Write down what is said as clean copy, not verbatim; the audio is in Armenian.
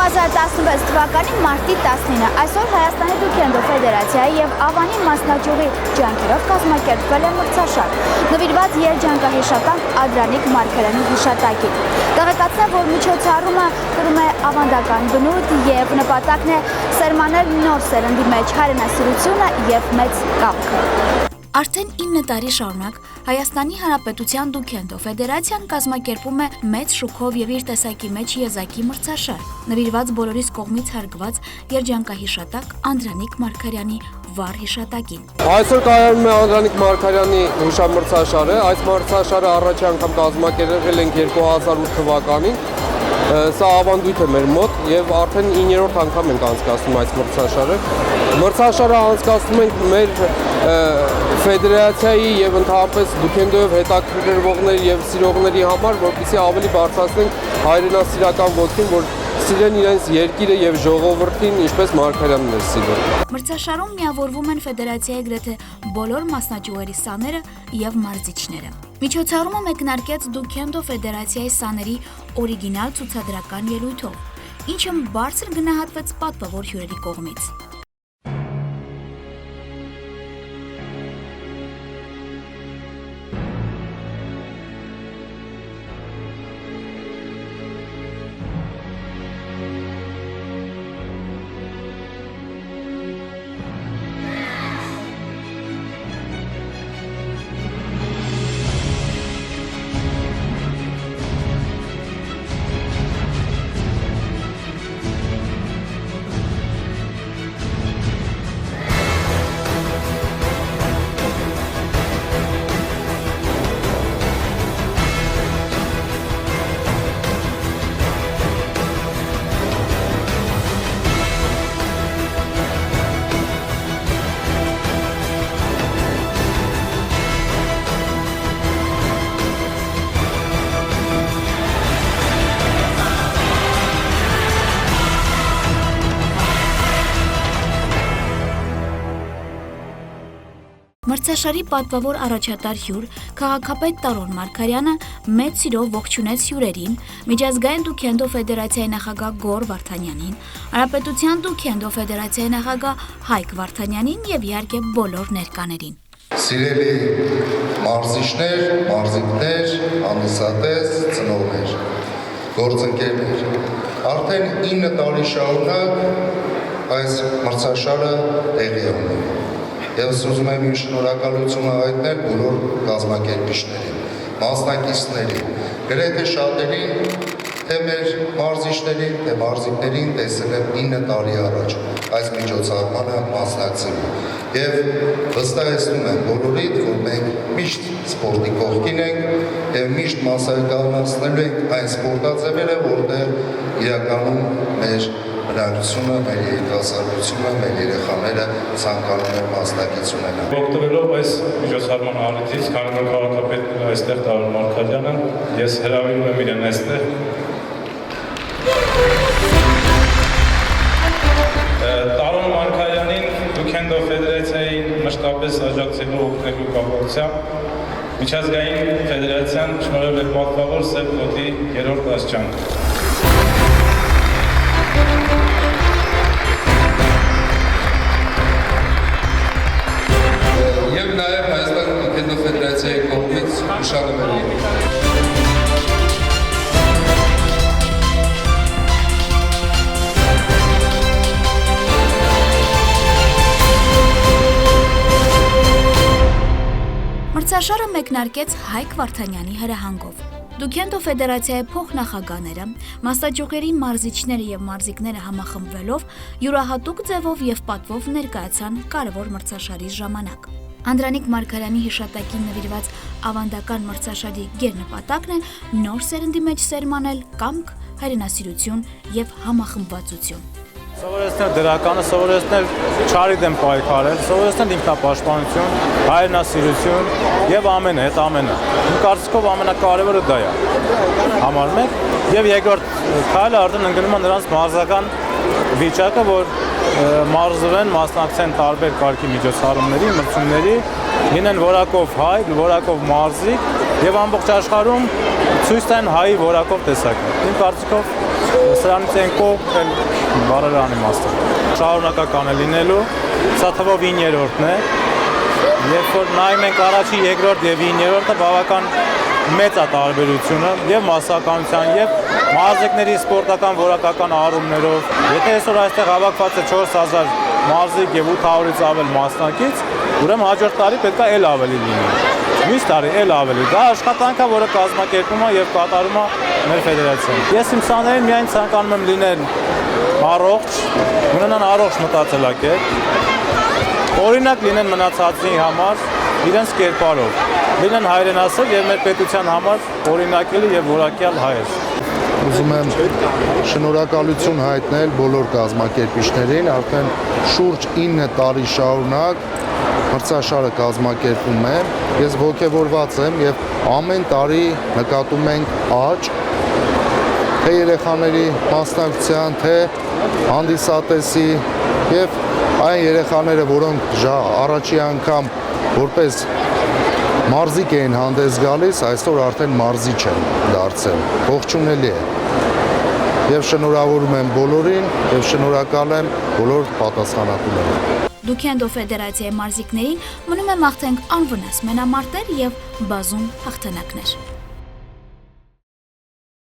2016 թվականի մարտի 19-ը այսօր Հայաստանի Դուքենդո Ֆեդերացիայի եւ Ավանի մասնաճյուղի ջանքերով կազմակերպվել է մրցաշար, նվիրված երջանկահիշատակ Անդրանիկ Մարգարյանի հիշատակին։ Տեղեկացնեմ, որ միջոցառումը կրում է ավանդական բնույթ եւ նպատակն է սերմանել նոր սերնդի մեջ հայրենասիրությունը եւ մեծ կամքը։ Արդեն 9 տարի շարունակ Հայաստանի Հանրապետության Դուքենդո Ֆեդերացիան կազմակերպում է մեծ շուքով եւ իր տեսակի մեջ եզակի մրցաշար, նվիրված բոլորիս կողմից հարգված երջանկահիշատակ Անդրանիկ Մարգարյանի վառ հիշատակին։ Այսօր կայանում է Անդրանիկ Մարգարյանի հուշամրցաշարը, այս մրցաշարը առաջի անգամ կազմակերպել ենք 2008 թվականին։ Սա ավանդույթ է մեր մոտ եւ արդեն 9-րդ անգամ ենք անցկացնում այս մրցաշարը։ Մրցաշարը անցկացնում ենք մեր ֆեդերացիայի եւ ընդհանրապես Դուքենդոյով հետաքրքրվողների եւ սիրողների համար, որպեսզի ավելի բարձրացնենք հայրենասիրական ոգին, որ սիրեն իրենց երկիրը եւ ժողովրդին, ինչպես Մարգարյանն է սիրում։ Մրցաշարում միավորվում են ֆեդերացիայի գրեթե բոլոր մասնաճյուղերի սաները եւ մարզիչները։ Միջոցառումը մեկնարկեց Դուքենդո Ֆեդերացիայի սաների օրիգինալ ցուցադրական ելույթով, ինչը բարձր գնահատվեց պատվավոր հյուրերի կողմից։ Մրցաշարի պատվավոր առաջատար հյուր քաղաքապետ Տարոն Մարգարյանը մեծ սիրով ողջունեց հյուրերին, միջազգային Դուքենդո Ֆեդերացիայի նախագահ Գոր Վարդանյանին, Հանրապետության Դուքենդո Ֆեդերացիայի նախագահ Հայկ Վարդանյանին եւ իհարկե բոլոր ներկաներին։ Սիրելի մարզիչներ, մարզիկներ, հանդիսատես, ծնողներ, գործընկերներ, արդեն 9 տարի շարունակ այս մրցաշարը տեղի է ունենում։ Եվ ուզում եմ իմ շնորհակալությունը հայտնել բոլոր կազմակերպիչներին, մասնակիցներին, գրեթե շատերին, թե մեր մարզիչներին, թե մարզիկներին տեսել եմ 9 տարի առաջ այս միջոցառմանը մասնակցելու։ Եվ վստահեցնում եմ բոլորիդ, որ մենք միշտ սպորտի կողքին ենք եւ միշտ մասսայականացնելու ենք այն սպորտաձևերը, որտեղ իրականում մեր բնակչությունը, մեր երիտասարդությունը, մեր երեխաները ցանկանում են մասնակից ունենալ։ Օգտվելով այս միջոցառման առիթից, քանի որ քաղաքապետն այստեղ Տարոն Մարգարյանը, ես հրավիրում եմ իրեն այստեղ։ Տարոն Մարգարյանին Դուքենդո Ֆեդերացիային մշտապես աջակցելու օգնելու կապակցությամբ միջազգային ֆեդերացիան շնորհել է պատվավոր սև գոտի 3-րդ աստիճան։ Եվ նաև Հայաստանի Դուքենդո Ֆեդերացիայի կողմից հուշանվերի։ Մրցաշարը մեկնարկեց Հայկ Վարդանյանի հրահանգով։ Դուքենդո Ֆեդերացիայի փոխնախագահները, մասնաճյուղերի մարզիչները եւ մարզիկները համախմբվելով յուրահատուկ ձևով եւ պատվով ներկայացան կարևոր մրցաշարի ժամանակ։ Անդրանիկ Մարգարյանի հիշատակին նվիրված ավանդական մրցաշարի գերնպատակն է նոր սերնդի մեջ սերմանել կամք, հայրենասիրություն եւ համախմբվածություն։ Սովորեցնել դրականը, սովորեցնել չարի դեմ պայքարել, սովորեցնել ինքնապաշտպանություն, հայրենասիրություն եւ ամենը, այդ ամենը։ Իմ կարծիքով ամենակարևորը դա է։ Համար 1 եւ երկրորդ քայլը արդեն ընկնում է նրանց մարզական վիճակը, որ մարզվեն, մասնակցեն տարբեր կարգի միջոցառումների, մրցումների, լինեն որակով հայ, որակով մարզիկ եւ ամբողջ աշխարհում ցույց տան հայի որակով տեսակներ։ Իմ կարծիքով սրանից են կողմ բարերան իմաստը։ Շարունակական է լինելու, սա թվով 9-րդն է։ Երբ որ նայում ենք առաջի, երկրորդ եւ 9-րդը բավական մեծ է տարբերությունը եւ մասսականության եւ մարզիկների սպորտական որակական առումներով։ Եթե այսօր այստեղ հավաքված է 4000 մարզիկ եւ 800-ից ավել մասնակից, ուրեմն հաջորդ տարի պետք է էլ ավելի լինի։ Մյուս տարի էլ ավելի։ Դա աշխատանք է, որը կազմակերպվում է եւ կատարում է մեր ֆեդերացիան։ Ես իմ սաներին միայն ցանկանում եմ լինել առողջ, ունենան առողջ մտածելակերպ, օրինակ լինեն մնացածի համար իրենց կերպարով, լինեն հայրենասեր եւ մեր պետության համար օրինակելի եւ որակյալ հայեր։ Ուզում եմ շնորհակալություն հայտնել բոլոր կազմակերպիչներին, արդեն շուրջ 9 տարի շարունակ մրցաշարը կազմակերպում է։ Ես ողջավորված եմ եւ ամեն տարի նկատում ենք աճ թե երեխաների մասնակցության, թե հանդիսատեսի եւ այն երեխաները, որոնք առաջի անգամ որպես մարզիկ էին հանդես գալիս, այսօր արդեն մարզիչ են դարձել։ Ողջունելի է։ Եվ շնորհավորում եմ բոլորին եւ շնորհակալ եմ բոլոր պատասխանատուներին։ Դուքենդո ֆեդերացիայի մարզիկներին մնում է մաղթենք անվնաս մենամարտեր եւ բազում հաղթանակներ։